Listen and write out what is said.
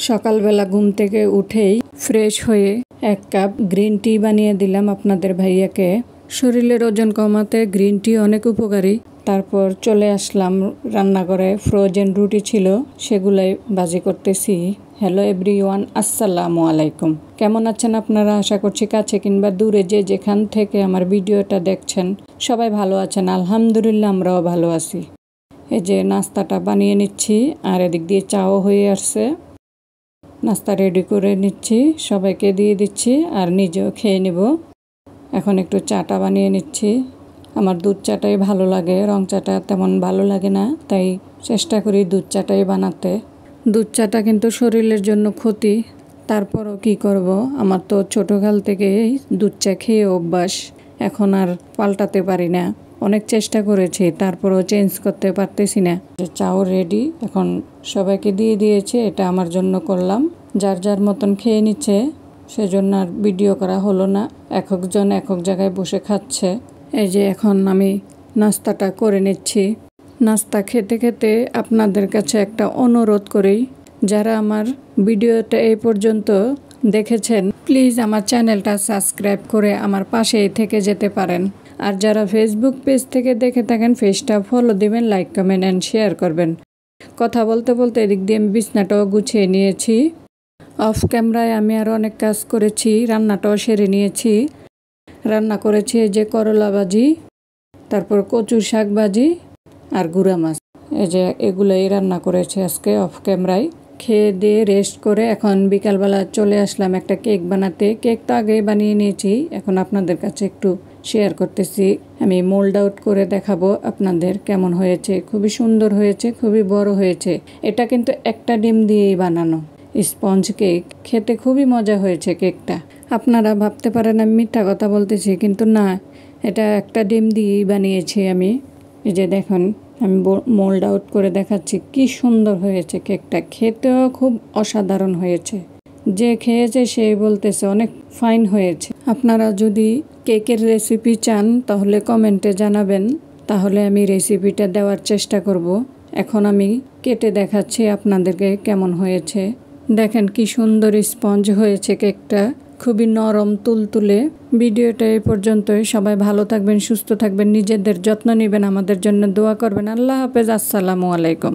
সকালবেলা ঘুম থেকে উঠেই ফ্রেশ হয়ে এক কাপ গ্রিন টি বানিয়ে দিলাম আপনাদের ভাইয়াকে। শরীরের ওজন কমাতে গ্রিন টি অনেক উপকারী। তারপর চলে আসলাম রান্নাঘরে। ফ্রোজেন রুটি ছিল, সেগুলাই ভাজি করতেছি। হ্যালো এভরিওয়ান, আসসালামু আলাইকুম। কেমন আছেন আপনারা? আশা করছি কাছে কিংবা দূরে যে যেখান থেকে আমার ভিডিওটা দেখছেন সবাই ভালো আছেন। আলহামদুলিল্লাহ, আমরাও ভালো আছি। এই যে নাস্তাটা বানিয়ে নিচ্ছি, আর এদিক দিয়ে চাও হয়ে আসছে। নাস্তা রেডি করে নিচ্ছি, সবাইকে দিয়ে দিচ্ছি আর নিজেও খেয়ে নেব। এখন একটু চাটা বানিয়ে নিচ্ছি। আমার দুধ চাটাই ভালো লাগে, রং চাটা তেমন ভালো লাগে না, তাই চেষ্টা করি দুধ চাটাই বানাতে। দুধ চাটা কিন্তু শরীরের জন্য ক্ষতি, তারপরও কি করব, আমার তো ছোটোকাল থেকেই দুধ চা খেয়ে অভ্যাস, এখন আর পাল্টাতে পারি না। অনেক চেষ্টা করেছি, তারপরও চেঞ্জ করতে পারতেছি না। চাও রেডি, এখন সবাইকে দিয়ে দিয়েছে। এটা আমার জন্য করলাম, যার যার মতন খেয়ে নিচ্ছে, সেজন্য আর ভিডিও করা হলো না। এক একজন এক এক জায়গায় বসে খাচ্ছে। এই যে এখন আমি নাস্তাটা করে নিচ্ছি। নাস্তা খেতে খেতে আপনাদের কাছে একটা অনুরোধ করি, যারা আমার ভিডিওটা এই পর্যন্ত দেখেছেন প্লিজ আমার চ্যানেলটা সাবস্ক্রাইব করে আমার পাশেই থেকে যেতে পারেন। আর যারা ফেসবুক পেজ থেকে দেখে থাকেন পেজটা ফলো দিবেন, লাইক কমেন্ট অ্যান্ড শেয়ার করবেন। কথা বলতে বলতে এদিক দিয়ে আমি বিছনাটাও গুছিয়ে নিয়েছি। অফ ক্যামেরায় আমি আরও অনেক কাজ করেছি, রান্নাটাও সেরে নিয়েছি। রান্না করেছি এই যে করলা ভাজি, তারপর কচু শাক ভাজি আর গুঁড়া মাছ। এই যে এগুলোই রান্না করেছি আজকে অফ ক্যামেরায়। খেয়ে দিয়ে রেস্ট করে এখন বিকালবেলা চলে আসলাম একটা কেক বানাতে। কেক তো আগেই বানিয়ে নিয়েছি, এখন আপনাদের কাছে একটু শেয়ার করতেছি। আমি মোল্ড আউট করে দেখাবো আপনাদের কেমন হয়েছে। খুবই সুন্দর হয়েছে, খুবই বড় হয়েছে। এটা কিন্তু একটা ডিম দিয়েই বানানো স্পঞ্জ কেক। খেতে খুবই মজা হয়েছে কেকটা। আপনারা ভাবতে পারেন আমি মিথ্যা কথা বলতেছি, কিন্তু না, এটা একটা ডিম দিয়েই বানিয়েছি আমি। এই যে দেখুন, আমি মোল্ড আউট করে দেখাচ্ছি কি সুন্দর হয়েছে কেকটা। খেতেও খুব অসাধারণ হয়েছে। যে খেয়েছে সেই বলতেছে অনেক ফাইন হয়েছে। আপনারা যদি কেকের রেসিপি চান তাহলে কমেন্টে জানাবেন, তাহলে আমি রেসিপিটা দেওয়ার চেষ্টা করব। এখন আমি কেটে দেখাচ্ছি আপনাদেরকে কেমন হয়েছে। দেখেন কি সুন্দর স্পঞ্জ হয়েছে কেকটা, খুবই নরম তুলতুলে। ভিডিওটা এই পর্যন্তই। সবাই ভালো থাকবেন, সুস্থ থাকবেন, নিজেদের যত্ন নেবেন, আমাদের জন্য দোয়া করবেন। আল্লাহ হাফেজ, আসসালামু আলাইকুম।